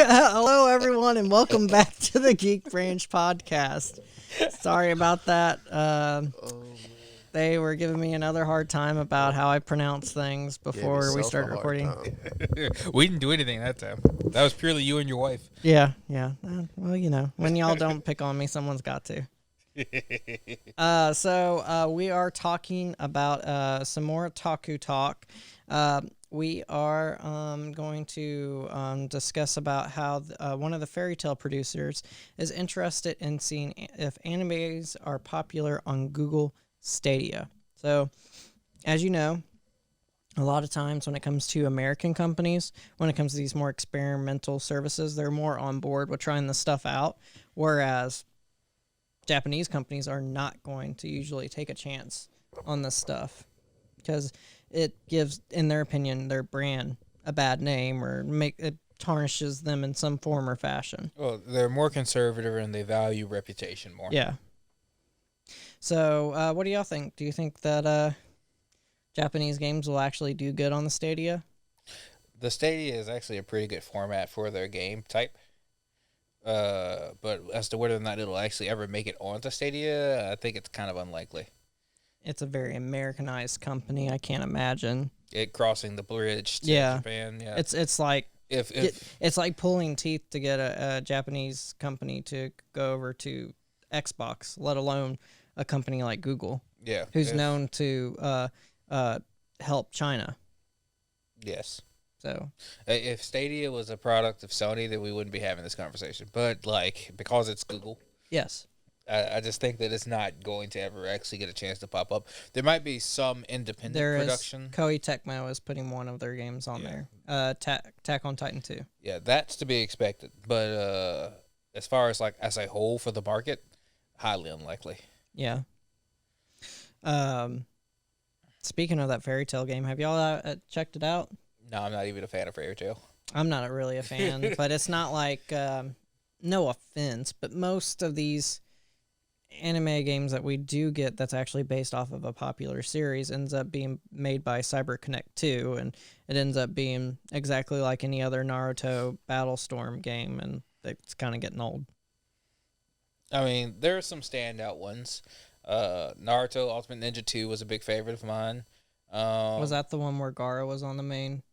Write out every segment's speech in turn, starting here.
Hello, everyone, and welcome back to the Geek Branch podcast. Sorry about that. They were giving me another hard time about how I pronounce things before we started recording. We didn't do anything that time. That was purely you and your wife. Yeah. Well, you know, when y'all don't pick on me, someone's got to. So we are talking about some more Taku talk. We are going to discuss about how one of the fairy tale producers is interested in seeing if animes are popular on Google Stadia. So, as you know, a lot of times when it comes to American companies, when it comes to these more experimental services, they're more on board with trying this stuff out, whereas Japanese companies are not going to usually take a chance on this stuff because it gives, in their opinion, their brand a bad name or it tarnishes them in some form or fashion. Well, they're more conservative and they value reputation more. Yeah. So, what do y'all think? Do you think that Japanese games will actually do good on the Stadia? The Stadia is actually a pretty good format for their game type. But as to whether or not it'll actually ever make it onto Stadia, I think it's kind of unlikely. It's a very Americanized company. I can't imagine It crossing the bridge to Japan. Yeah, it's like it's like pulling teeth to get a Japanese company to go over to Xbox, let alone a company like Google. Yeah, who's known to help China. Yes. So if Stadia was a product of Sony, then we wouldn't be having this conversation. But because it's Google, yes. I just think that it's not going to ever actually get a chance to pop up. There might be some independent production. Koei Tecmo is putting one of their games on there. Attack on Titan 2. Yeah, that's to be expected. But as far as as a whole for the market, highly unlikely. Yeah. Speaking of that fairy tale game, have y'all checked it out? No, I'm not even a fan of fairy tale. I'm not really a fan, but it's not like no offense, but most of these anime games that we do get that's actually based off of a popular series ends up being made by CyberConnect 2, and it ends up being exactly like any other Naruto Battlestorm game, and it's kind of getting old. I mean, there are some standout ones. Naruto Ultimate Ninja 2 was a big favorite of mine. Was that the one where Gaara was on the main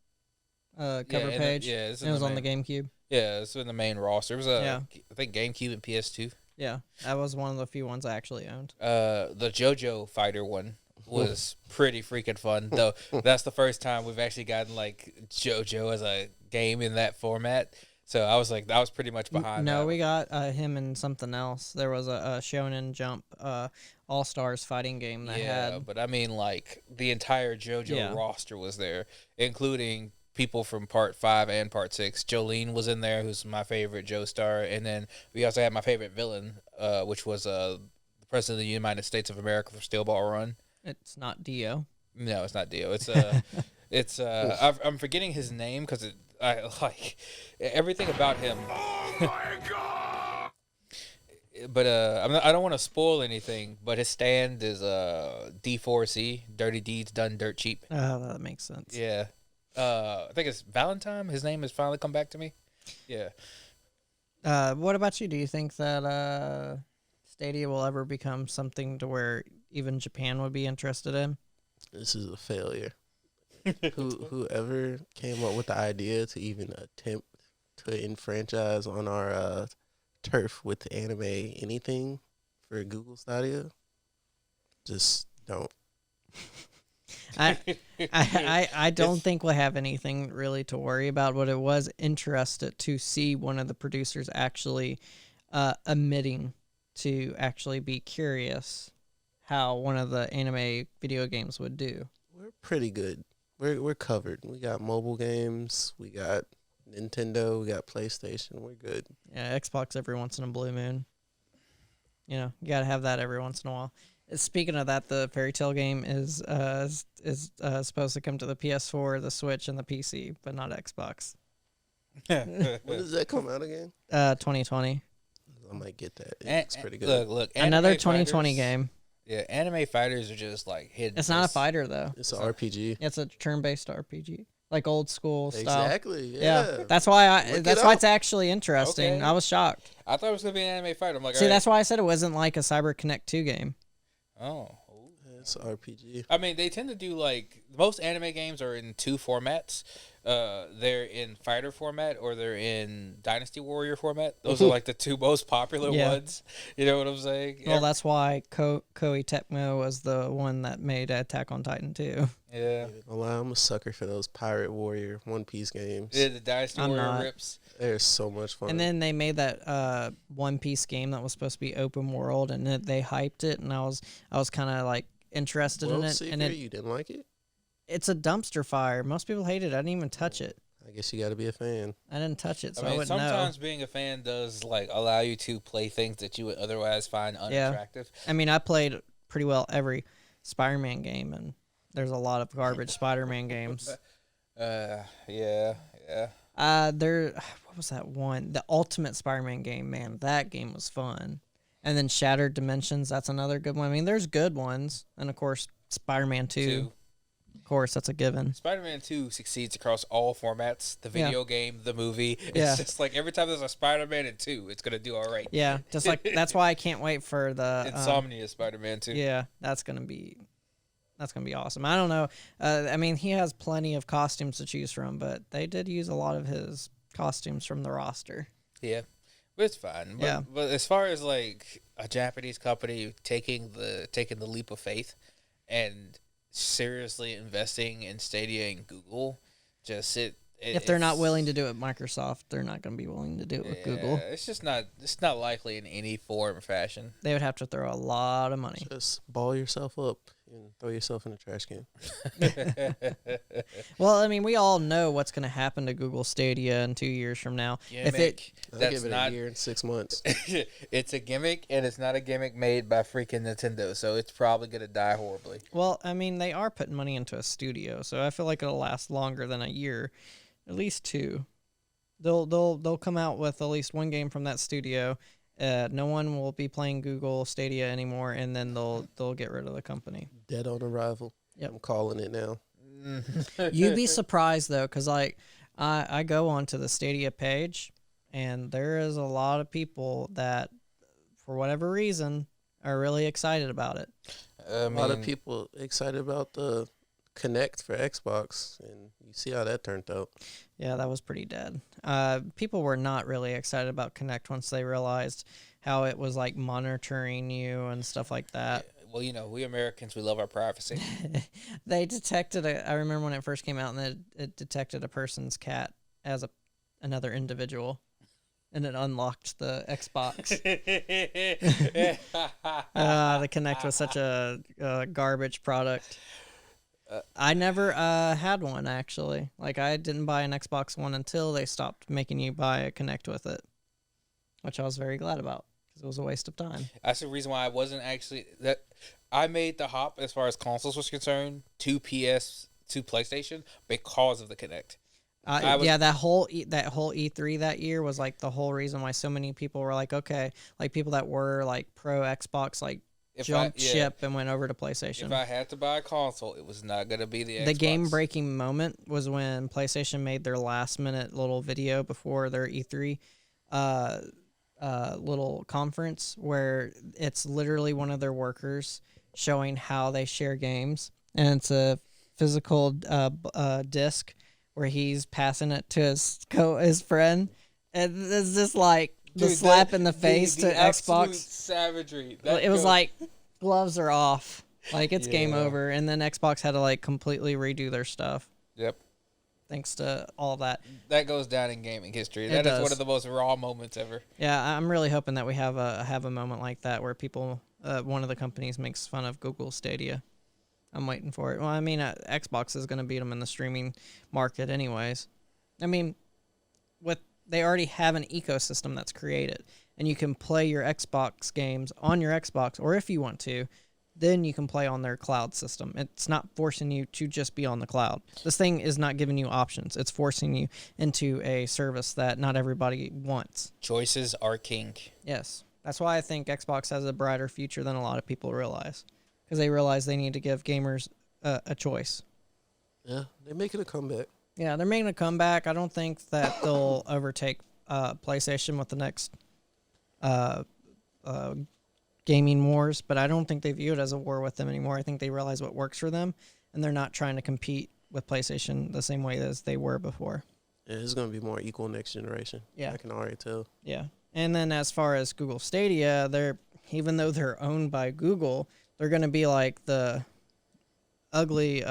cover page? It was on the GameCube. Yeah, it's in the main roster. It was I think GameCube and PS2. Yeah, that was one of the few ones I actually owned. The JoJo Fighter one was pretty freaking fun, though. That's the first time we've actually gotten JoJo as a game in that format. So I was that was pretty much behind. No, we got him in something else. There was a Shonen Jump All Stars fighting game that had. Yeah, but I mean, the entire JoJo roster was there, including people from Part 5 and Part 6. Jolene was in there, who's my favorite Joestar. And then we also had my favorite villain, which was the President of the United States of America for Steel Ball Run. It's not Dio. No, it's not Dio. It's I'm forgetting his name because I like everything about him. Oh my god! But I don't want to spoil anything. But his stand is D4C, Dirty Deeds Done Dirt Cheap. Oh, that makes sense. Yeah. I think it's Valentine. His name has finally come back to me. Yeah. What about you? Do you think that Stadia will ever become something to where even Japan would be interested in? This is a failure. Whoever came up with the idea to even attempt to enfranchise on our turf with anime anything for Google Stadia, just don't. I don't think we'll have anything really to worry about, but it was interesting to see one of the producers actually admitting to actually be curious how one of the anime video games would do. We're pretty good. We're covered. We got mobile games. We got Nintendo. We got PlayStation. We're good. Yeah, Xbox every once in a blue moon. You know, you gotta have that every once in a while. Speaking of that, the Fairy Tail game is supposed to come to the PS4, the Switch, and the PC, but not Xbox. When does that come out again? 2020. I might get that. It's pretty good. Look. Another 2020 game. Yeah, anime fighters are just hidden. It's not a fighter though. It's an RPG. It's a turn-based RPG. like old school style. Exactly. Yeah. That's why Look that's it why up. it's actually interesting. Okay. I was shocked. I thought it was gonna be an anime fight. I'm like, See, all that's why I said it wasn't like a Cyber Connect 2 game. right. Oh. It's RPG. I mean, they tend to do like most anime games are in two formats. They're in fighter format or they're in Dynasty Warrior format. Those are like the two most popular ones. You know what I'm saying? Well, that's why Koei Tecmo was the one that made Attack on Titan 2. Yeah. I'm a sucker for those Pirate Warrior One Piece games. Yeah, the Dynasty I'm Warrior not. rips. They're so much fun. And then they made that One Piece game that was supposed to be open world, and they hyped it, and I was kind of like interested in it. Secret, And you didn't like it? it's a dumpster fire. Most people hate it. I didn't even touch it. I guess you got to be a fan. I didn't touch it, so I I, mean, wouldn't know. sometimes being a fan does like allow you to play things that you would otherwise find unattractive. I mean, I played pretty well every Spider-Man game, and there's a lot of garbage Spider-Man games. Yeah. What was that one? The Ultimate Spider-Man game, man. That game was fun. And then Shattered Dimensions, that's another good one. I mean, there's good ones, and of course, Spider-Man 2. Of course, that's a given. Spider-Man 2 succeeds across all formats. The video game, the movie. It's Yeah. just like every time there's a Spider-Man in 2, it's going to do all right. Yeah, just like that's why I can't wait for the Insomnia Spider-Man 2. Yeah, that's gonna be awesome. I don't know. I mean, he has plenty of costumes to choose from, but they did use a lot of his costumes from the roster. Yeah. But it's fine. But, Yeah. But as far as like a Japanese company taking the leap of faith and seriously investing in Stadia and Google, If they're not willing to do it, Microsoft, they're not going to be willing to do it with Google. It's not likely in any form or fashion. They would have to throw a lot of money. Just ball yourself up and throw yourself in the trash can. Well, I mean, we all know what's going to happen to Google Stadia in 2 years from now. If it, I'll That's give it not a year and 6 months. it's a gimmick, and it's not a gimmick made by freaking Nintendo, so it's probably gonna die horribly. well, I mean, they are putting money into a studio, so I feel like it'll last longer than a year, at least 2. They'll come out with at least one game from that studio. No one will be playing Google Stadia anymore, and then they'll get rid of the company. Dead on arrival. Yep. I'm calling it now. You'd be surprised though, because like I go onto the Stadia page, and there is a lot of people that, for whatever reason, are really excited about it. A lot of people excited about the Connect for Xbox, and you see how that turned out. Yeah, that was pretty dead. People were not really excited about Connect once they realized how it was like monitoring you and stuff like that. Well, we Americans, we love our privacy. They detected I remember when it first came out, and it detected a person's cat as another individual, and it unlocked the Xbox. The Kinect was such a garbage product. I never had one, actually. Like, I didn't buy an Xbox One until they stopped making you buy a Kinect with it, which I was very glad about, because it was a waste of time. That's the reason why I wasn't actually that. I made the hop as far as consoles was concerned to PlayStation because of the Kinect. That whole E3 that year was like the whole reason why so many people were like, okay, like people that were like pro Xbox, like jumped ship and went over to PlayStation. If I had to buy a console, it was not going to be the Xbox. The game-breaking moment was when PlayStation made their last-minute little video before their E3 little conference, where it's literally one of their workers showing how they share games, and it's a physical disc where he's passing it to his friend, and it's just like the slap in the face to Xbox. Savagery. It was like gloves are off, like it's game over, and then Xbox had to like completely redo their stuff. Yep. Thanks to all that. That goes down in gaming history. It That is does. one of the most raw moments ever. Yeah, I'm really hoping that we have a moment like that where people, one of the companies makes fun of Google Stadia. I'm waiting for it. Well, I mean, Xbox is going to beat them in the streaming market anyways. I mean, they already have an ecosystem that's created, and you can play your Xbox games on your Xbox, or if you want to, then you can play on their cloud system. It's not forcing you to just be on the cloud. This thing is not giving you options. It's forcing you into a service that not everybody wants. Choices are king. Yes. That's why I think Xbox has a brighter future than a lot of people realize, because they realize they need to give gamers a choice. Yeah, they're making a comeback. Yeah, they're making a comeback. I don't think that they'll overtake PlayStation with the next uh, uh, gaming wars, but I don't think they view it as a war with them anymore. I think they realize what works for them, and they're not trying to compete with PlayStation the same way as they were before. Yeah, it's gonna be more equal next generation. Yeah. I can already tell. Yeah. And then as far as Google Stadia, even though they're owned by Google, they're going to be like the ugly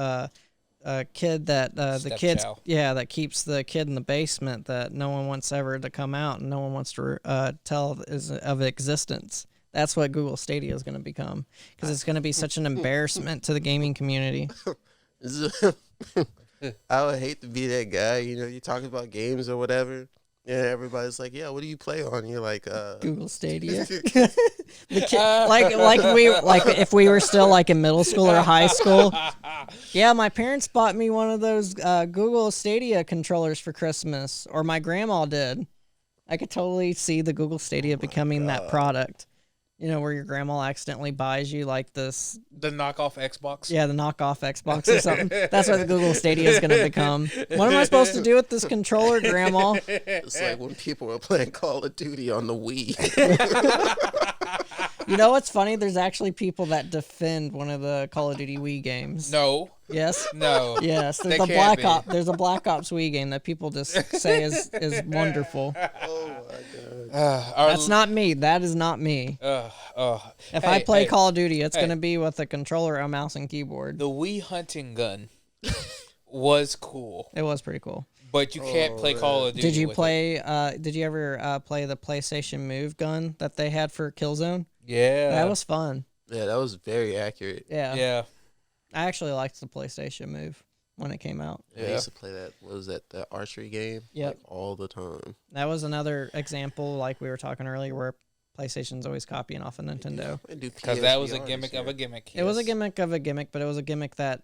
kid that the kids Stepchild. that keeps the kid in the basement that no one wants ever to come out and no one wants to tell is of existence. That's what Google Stadia is going to become, because it's going to be such an embarrassment to the gaming community. I would hate to be that guy. You talking about games or whatever, and everybody's like, "Yeah, what do you play on?" You're like, Google Stadia. The kid, like if we were still like in middle school or high school. Yeah, my parents bought me one of those Google Stadia controllers for Christmas, or my grandma did. I could totally see the Google Stadia becoming that product. Where your grandma accidentally buys you like this. The knockoff Xbox. Yeah, the knockoff Xbox or something. That's what the Google Stadia is going to become. What am I supposed to do with this controller, Grandma? it's like when people were playing Call of Duty on the Wii. You know what's funny? There's actually people that defend one of the Call of Duty Wii games. No. Yes. No. Yes. There's They a can't be. There's a Black Ops Wii game that people just say is wonderful. Oh my god. That's not me. That is not me. If I play Call of Duty, it's gonna be with a controller, a mouse, and keyboard. The Wii hunting gun was cool, It was pretty cool. but you can't play Call of Duty. Did you with play? Did you ever play the PlayStation Move gun that they had for Killzone? it. Yeah. That was fun. Yeah, that was very accurate. Yeah. Yeah. I actually liked the PlayStation Move when it came out. I used to play that. What was that? That archery game? Yep. Like, all the time. That was another example, like we were talking earlier, where PlayStation's always copying off of Nintendo. Because that was a gimmick of a gimmick. It was a yes. gimmick of a gimmick, but it was a gimmick that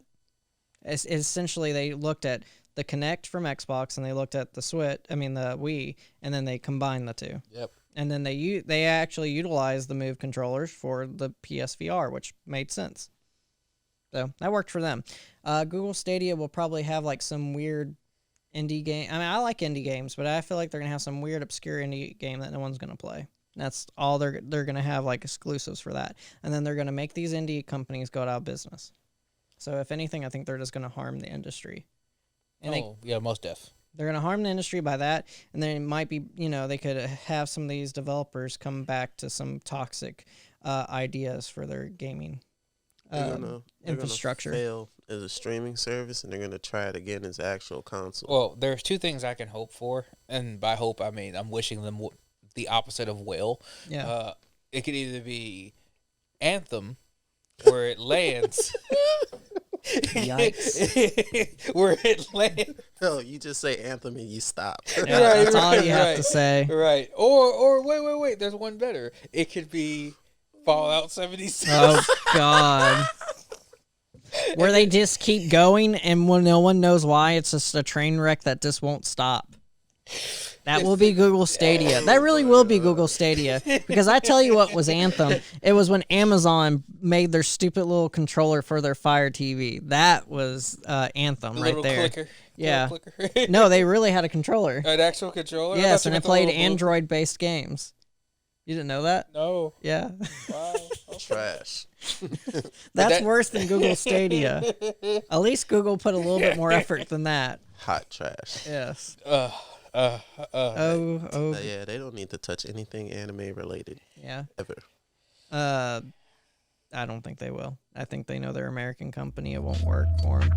essentially they looked at the Kinect from Xbox and they looked at the the Wii, and then they combined the two. Yep. And then they actually utilized the Move controllers for the PSVR, which made sense. So that worked for them. Google Stadia will probably have like some weird indie game. I mean, I like indie games, but I feel like they're gonna have some weird, obscure indie game that no one's gonna play. That's all they're gonna have, like exclusives for that, and then they're gonna make these indie companies go out of business. So if anything, I think they're just gonna harm the industry. And yeah, most def. they're gonna harm the industry by that, and then it might be, they could have some of these developers come back to some toxic ideas for their gaming They're infrastructure. gonna fail as a streaming service, and they're gonna try it again as an actual console. Well, there's two things I can hope for, and by hope I mean I'm wishing them the opposite of will. Yeah. It could either be Anthem, where it lands. Yikes. Where it lands. No, you just say Anthem and you stop. Yeah, that's all you have to say. Right. Or wait. There's one better. It could be Fallout 76. Oh God. Where they just keep going, and when no one knows why, it's just a train wreck that just won't stop. That will be Google Stadia. That really will be Google Stadia. Because I tell you what was Anthem. It was when Amazon made their stupid little controller for their Fire TV. That was Anthem right Little there. clicker. Yeah. Little clicker. No, they really had a controller. An actual controller? Yes, and I it thought you played meant the little blue- Android-based games. You didn't know that? No. Yeah. Wow. Trash. That's worse than Google Stadia. At least Google put a little bit more effort than that. Hot trash. Yes. Oh. Yeah, they don't need to touch anything anime related Yeah. ever. I don't think they will. I think they know they're an American company. It won't work for them.